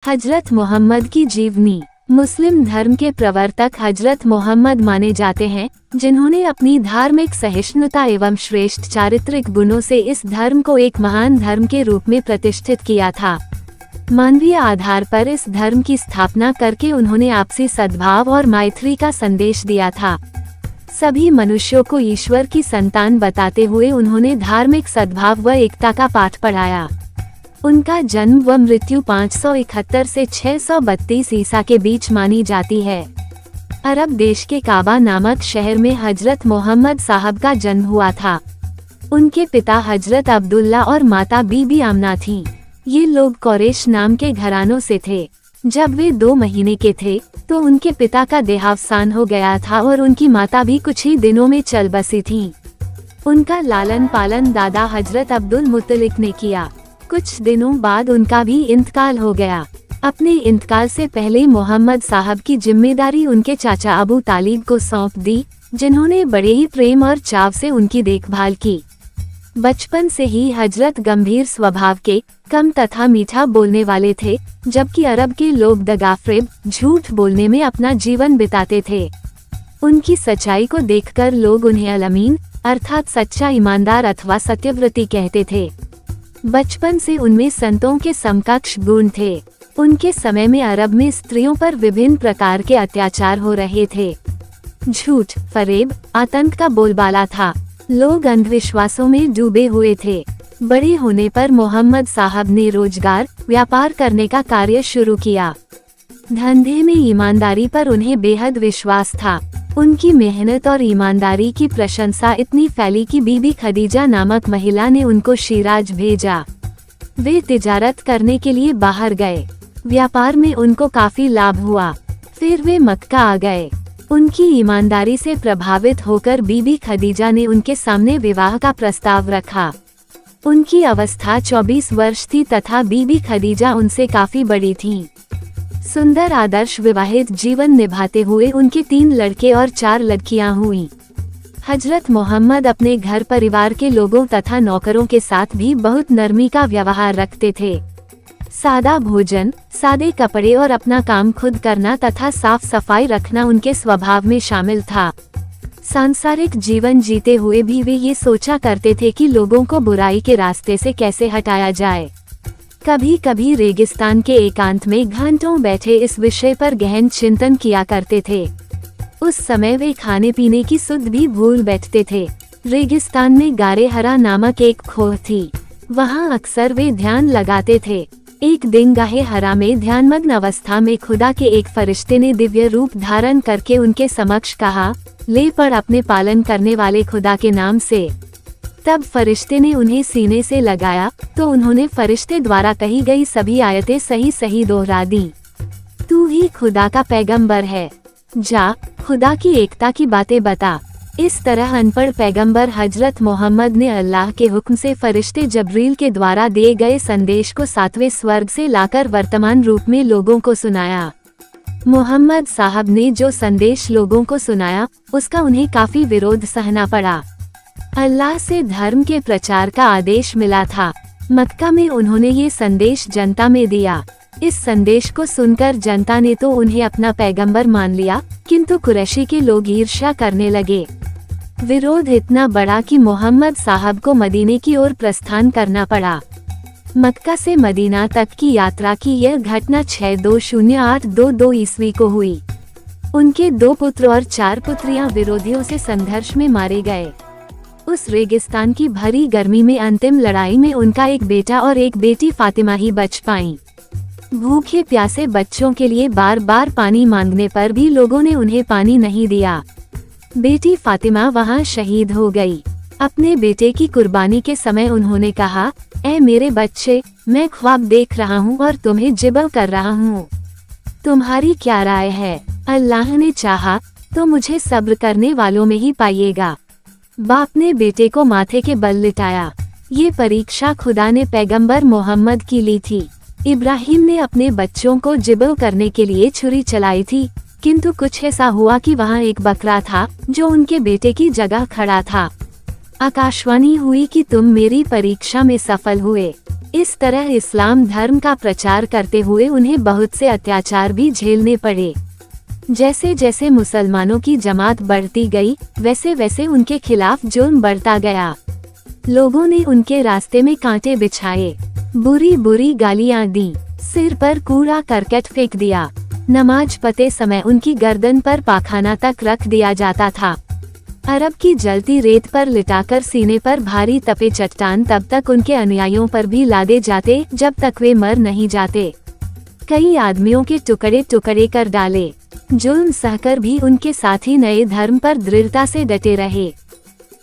हजरत मोहम्मद की जीवनी। मुस्लिम धर्म के प्रवर्तक हजरत मोहम्मद माने जाते हैं, जिन्होंने अपनी धार्मिक सहिष्णुता एवं श्रेष्ठ चारित्रिक गुणों से इस धर्म को एक महान धर्म के रूप में प्रतिष्ठित किया था। मानवीय आधार पर इस धर्म की स्थापना करके उन्होंने आपसी सद्भाव और मैत्री का संदेश दिया था। सभी मनुष्यों को ईश्वर की संतान बताते हुए उन्होंने धार्मिक सद्भाव व एकता का पाठ पढ़ाया। उनका जन्म व मृत्यु 571 से 632 ईसा के बीच मानी जाती है। अरब देश के काबा नामक शहर में हजरत मोहम्मद साहब का जन्म हुआ था। उनके पिता हजरत अब्दुल्ला और माता बीबी आमना थीं। ये लोग कुरैश नाम के घरानों से थे। जब वे 2 महीने के थे तो उनके पिता का देहावसान हो गया था और उनकी माता भी कुछ ही दिनों में चल बसी थीं। उनका लालन पालन दादा हजरत अब्दुल मुत्तलिक ने किया। कुछ दिनों बाद उनका भी इंतकाल हो गया। अपने इंतकाल से पहले मोहम्मद साहब की जिम्मेदारी उनके चाचा अबू तालिब को सौंप दी, जिन्होंने बड़े ही प्रेम और चाव से उनकी देखभाल की। बचपन से ही हजरत गंभीर स्वभाव के, कम तथा मीठा बोलने वाले थे, जबकि अरब के लोग दगाफरेब, झूठ बोलने में अपना जीवन बिताते थे। उनकी सच्चाई को देखकर लोग उन्हें अल-अमीन अर्थात सच्चा ईमानदार अथवा सत्यव्रती कहते थे। बचपन से उनमें संतों के समकक्ष गुण थे। उनके समय में अरब में स्त्रियों पर विभिन्न प्रकार के अत्याचार हो रहे थे। झूठ, फरेब, आतंक का बोलबाला था। लोग अंधविश्वासों में डूबे हुए थे। बड़े होने पर मोहम्मद साहब ने रोजगार, व्यापार करने का कार्य शुरू किया। धंधे में ईमानदारी पर उन्हें बेहद विश्वास था। उनकी मेहनत और ईमानदारी की प्रशंसा इतनी फैली कि बीबी खदीजा नामक महिला ने उनको शिराज भेजा। वे तिजारत करने के लिए बाहर गए। व्यापार में उनको काफी लाभ हुआ। फिर वे मक्का आ गए। उनकी ईमानदारी से प्रभावित होकर बीबी खदीजा ने उनके सामने विवाह का प्रस्ताव रखा। उनकी अवस्था 24 वर्ष थी तथा बीबी खदीजा उनसे काफी बड़ी थीं। सुंदर आदर्श विवाहित जीवन निभाते हुए उनके 3 लड़के और 4 लड़कियां हुईं। हजरत मोहम्मद अपने घर परिवार के लोगों तथा नौकरों के साथ भी बहुत नरमी का व्यवहार रखते थे। सादा भोजन, सादे कपड़े और अपना काम खुद करना तथा साफ सफाई रखना उनके स्वभाव में शामिल था। सांसारिक जीवन जीते हुए भी वे ये सोचा करते थे कि लोगों को बुराई के रास्ते से कैसे हटाया जाए। कभी कभी रेगिस्तान के एकांत में घंटों बैठे इस विषय पर गहन चिंतन किया करते थे। उस समय वे खाने पीने की सुध भी भूल बैठते थे। रेगिस्तान में गारे हरा नामक एक खोह थी। वहां अक्सर वे ध्यान लगाते थे। एक दिन गाहे हरा में ध्यानमग्न अवस्था में खुदा के एक फरिश्ते ने दिव्य रूप धारण करके उनके समक्ष कहा, ले पढ़ अपने पालन करने वाले खुदा के नाम से। तब फरिश्ते ने उन्हें सीने से लगाया तो उन्होंने फरिश्ते द्वारा कही गई सभी आयतें सही सही दोहरा दी। तू ही खुदा का पैगंबर है, जा खुदा की एकता की बातें बता। इस तरह अनपढ़ पैगंबर हजरत मोहम्मद ने अल्लाह के हुक्म से फरिश्ते जबरील के द्वारा दिए गए संदेश को 7वें स्वर्ग से लाकर वर्तमान रूप में लोगों को सुनाया। मोहम्मद साहब ने जो संदेश लोगों को सुनाया, उसका उन्हें काफी विरोध सहना पड़ा। अल्लाह से धर्म के प्रचार का आदेश मिला था। मक्का में उन्होंने ये संदेश जनता में दिया। इस संदेश को सुनकर जनता ने तो उन्हें अपना पैगंबर मान लिया, किंतु कुरैशी के लोग ईर्ष्या करने लगे। विरोध इतना बड़ा कि मोहम्मद साहब को मदीने की ओर प्रस्थान करना पड़ा। मक्का से मदीना तक की यात्रा की यह घटना 6/2/08/22 ईस्वी को हुई। उनके 2 पुत्र और 4 पुत्रियां विरोधियों से संघर्ष में मारे गए। उस रेगिस्तान की भरी गर्मी में अंतिम लड़ाई में उनका एक बेटा और एक बेटी फातिमा ही बच पाईं। भूखे प्यासे बच्चों के लिए बार बार पानी मांगने पर भी लोगों ने उन्हें पानी नहीं दिया। बेटी फातिमा वहां शहीद हो गई। अपने बेटे की कुर्बानी के समय उन्होंने कहा, ऐ मेरे बच्चे, मैं ख्वाब देख रहा हूँ और तुम्हें जिबल कर रहा हूँ। तुम्हारी क्या राय है? अल्लाह ने चाहा तो मुझे सब्र करने वालों में ही पाइएगा। बाप ने बेटे को माथे के बल लिटाया। ये परीक्षा खुदा ने पैगंबर मोहम्मद की ली थी। इब्राहिम ने अपने बच्चों को जिबल करने के लिए छुरी चलाई थी, किंतु कुछ ऐसा हुआ कि वहाँ एक बकरा था जो उनके बेटे की जगह खड़ा था। आकाशवाणी हुई कि तुम मेरी परीक्षा में सफल हुए। इस तरह इस्लाम धर्म का प्रचार करते हुए उन्हें बहुत से अत्याचार भी झेलने पड़े। जैसे जैसे मुसलमानों की जमात बढ़ती गई, वैसे वैसे उनके खिलाफ जुर्म बढ़ता गया। लोगों ने उनके रास्ते में कांटे बिछाए, बुरी बुरी गालियां दी, सिर पर कूड़ा करकट फेंक दिया। नमाज पढ़ते समय उनकी गर्दन पर पाखाना तक रख दिया जाता था। अरब की जलती रेत पर लिटाकर सीने पर भारी तपे चट्टान तब तक उनके अनुयायियों पर भी लादे जाते जब तक वे मर नहीं जाते। कई आदमियों के टुकड़े टुकड़े कर डाले। जुल्म सहकर भी उनके साथी नए धर्म पर दृढ़ता से डटे रहे।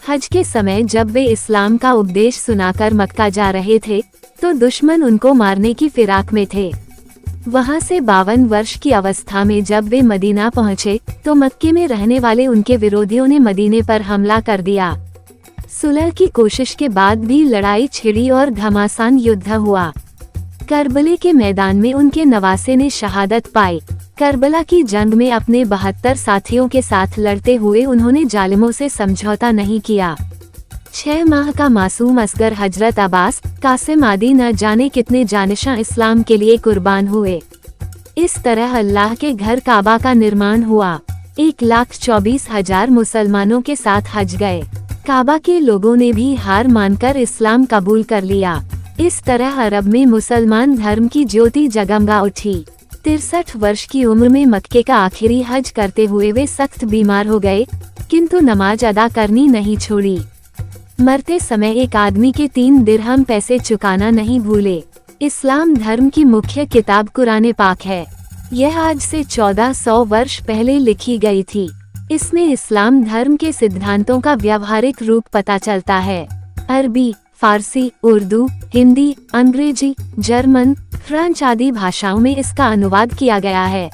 हज के समय जब वे इस्लाम का उपदेश सुनाकर मक्का जा रहे थे, तो दुश्मन उनको मारने की फिराक में थे। वहां से 52 वर्ष की अवस्था में जब वे मदीना पहुंचे, तो मक्के में रहने वाले उनके विरोधियों ने मदीने पर हमला कर दिया। सुलह की कोशिश के बाद भी लड़ाई छिड़ी और घमासान युद्ध हुआ। करबले के मैदान में उनके नवासे ने शहादत पाई। करबला की जंग में अपने 72 साथियों के साथ लड़ते हुए उन्होंने जालिमों से समझौता नहीं किया। 6 माह का मासूम असगर हजरत अब्बास, कासिम आदि न जाने कितने जानिशां इस्लाम के लिए कुर्बान हुए। इस तरह अल्लाह के घर काबा का निर्माण हुआ। 1,24,000 मुसलमानों के साथ हज गए। काबा के लोगों ने भी हार मानकर इस्लाम कबूल कर लिया। इस तरह अरब में मुसलमान धर्म की ज्योति जगमगा उठी। 63 वर्ष की उम्र में मक्के का आखिरी हज करते हुए वे सख्त बीमार हो गए, किंतु नमाज अदा करनी नहीं छोड़ी। मरते समय एक आदमी के 3 दिरहम पैसे चुकाना नहीं भूले। इस्लाम धर्म की मुख्य किताब कुरान पाक है। यह आज से 1400 वर्ष पहले लिखी गई थी। इसमें इस्लाम धर्म के सिद्धांतों का व्यावहारिक रूप पता चलता है। अरबी, फारसी, उर्दू, हिंदी, अंग्रेजी, जर्मन, फ्रेंच आदि भाषाओं में इसका अनुवाद किया गया है।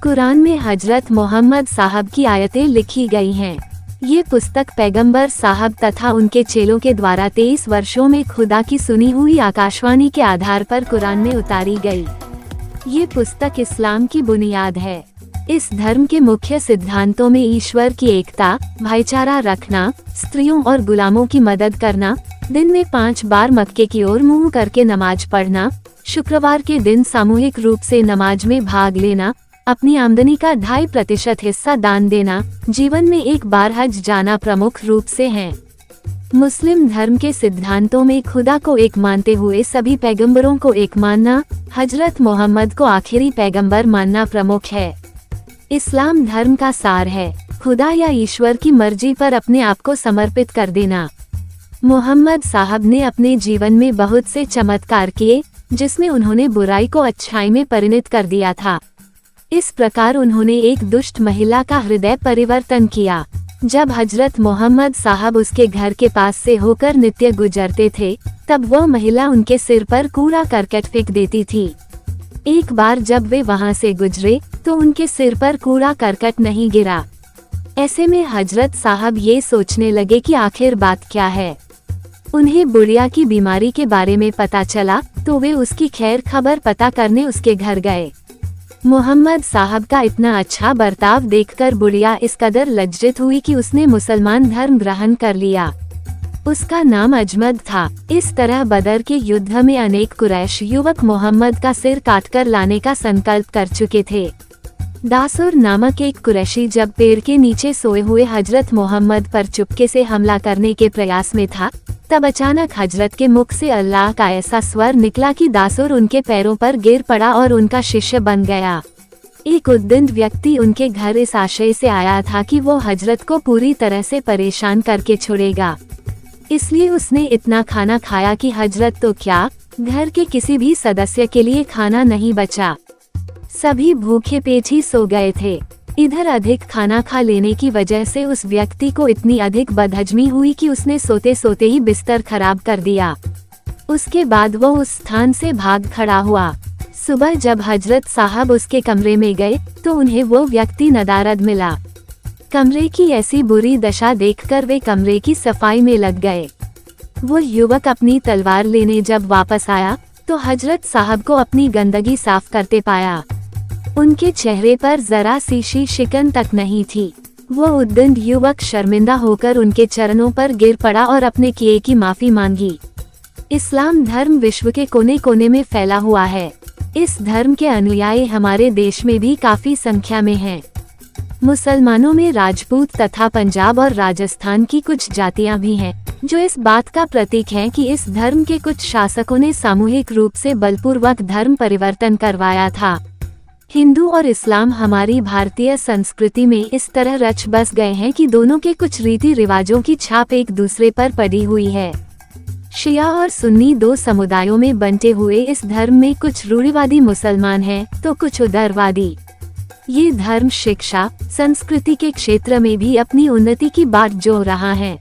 कुरान में हजरत मोहम्मद साहब की आयतें लिखी गई हैं। ये पुस्तक पैगंबर साहब तथा उनके चेलों के द्वारा 23 वर्षों में खुदा की सुनी हुई आकाशवाणी के आधार पर कुरान में उतारी गई। ये पुस्तक इस्लाम की बुनियाद है। इस धर्म के मुख्य सिद्धांतों में ईश्वर की एकता, भाईचारा रखना, स्त्रियों और गुलामों की मदद करना, दिन में 5 बार मक्के की ओर मुंह करके नमाज पढ़ना, शुक्रवार के दिन सामूहिक रूप से नमाज में भाग लेना, अपनी आमदनी का 2.5% हिस्सा दान देना, जीवन में एक बार हज जाना प्रमुख रूप से हैं। मुस्लिम धर्म के सिद्धांतों में खुदा को एक मानते हुए सभी पैगंबरों को एक मानना, हजरत मोहम्मद को आखिरी पैगंबर मानना प्रमुख है। इस्लाम धर्म का सार है खुदा या ईश्वर की मर्जी पर अपने आप को समर्पित कर देना। मोहम्मद साहब ने अपने जीवन में बहुत से चमत्कार किए, जिसमें उन्होंने बुराई को अच्छाई में परिणत कर दिया था। इस प्रकार उन्होंने एक दुष्ट महिला का हृदय परिवर्तन किया। जब हजरत मोहम्मद साहब उसके घर के पास से होकर नित्य गुजरते थे, तब वह महिला उनके सिर पर कूड़ा करकट फेंक देती थी। एक बार जब वे वहां से गुजरे, तो उनके सिर पर कूड़ा करकट नहीं गिरा। ऐसे में हजरत साहब ये सोचने लगे कि आखिर बात क्या है। उन्हें बुढ़िया की बीमारी के बारे में पता चला, तो वे उसकी खैर खबर पता करने उसके घर गए। मोहम्मद साहब का इतना अच्छा बर्ताव देखकर बुढ़िया इस कदर लज्जित हुई कि उसने मुसलमान धर्म ग्रहण कर लिया। उसका नाम अजमद था। इस तरह बदर के युद्ध में अनेक कुरैश युवक मोहम्मद का सिर काटकर लाने का संकल्प कर चुके थे। दासुर नामक एक कुरैशी जब पेड़ के नीचे सोए हुए हजरत मोहम्मद पर चुपके से हमला करने के प्रयास में था, तब अचानक हजरत के मुख से अल्लाह का ऐसा स्वर निकला कि दासुर उनके पैरों पर गिर पड़ा और उनका शिष्य बन गया। एक उद्दंड व्यक्ति उनके घर इस आशय से आया था कि वो हजरत को पूरी तरह से परेशान करके छोड़ेगा। इसलिए उसने इतना खाना खाया कि हजरत तो क्या, घर के किसी भी सदस्य के लिए खाना नहीं बचा। सभी भूखे पेट ही सो गए थे। इधर अधिक खाना खा लेने की वजह से उस व्यक्ति को इतनी अधिक बदहजमी हुई कि उसने सोते सोते ही बिस्तर खराब कर दिया। उसके बाद वो उस स्थान से भाग खड़ा हुआ। सुबह जब हजरत साहब उसके कमरे में गए, तो उन्हें वो व्यक्ति नदारद मिला। कमरे की ऐसी बुरी दशा देखकर वे कमरे की सफाई में लग गए। वो युवक अपनी तलवार लेने जब वापस आया, तो हजरत साहब को अपनी गंदगी साफ करते पाया। उनके चेहरे पर जरा सी शिकन तक नहीं थी। वो उद्दंड युवक शर्मिंदा होकर उनके चरणों पर गिर पड़ा और अपने किए की माफी मांगी। इस्लाम धर्म विश्व के कोने कोने में फैला हुआ है। इस धर्म के अनुयायी हमारे देश में भी काफी संख्या में हैं। मुसलमानों में राजपूत तथा पंजाब और राजस्थान की कुछ जातियां भी हैं, जो इस बात का प्रतीक हैं कि इस धर्म के कुछ शासकों ने सामूहिक रूप से बलपूर्वक धर्म परिवर्तन करवाया था। हिंदू और इस्लाम हमारी भारतीय संस्कृति में इस तरह रच बस गए हैं कि दोनों के कुछ रीति रिवाजों की छाप एक दूसरे पर पड़ी हुई है। शिया और सुन्नी दो समुदायों में बंटे हुए इस धर्म में कुछ रूढ़िवादी मुसलमान हैं, तो कुछ उदारवादी। ये धर्म शिक्षा, संस्कृति के क्षेत्र में भी अपनी उन्नति की बाट जोह रहा है।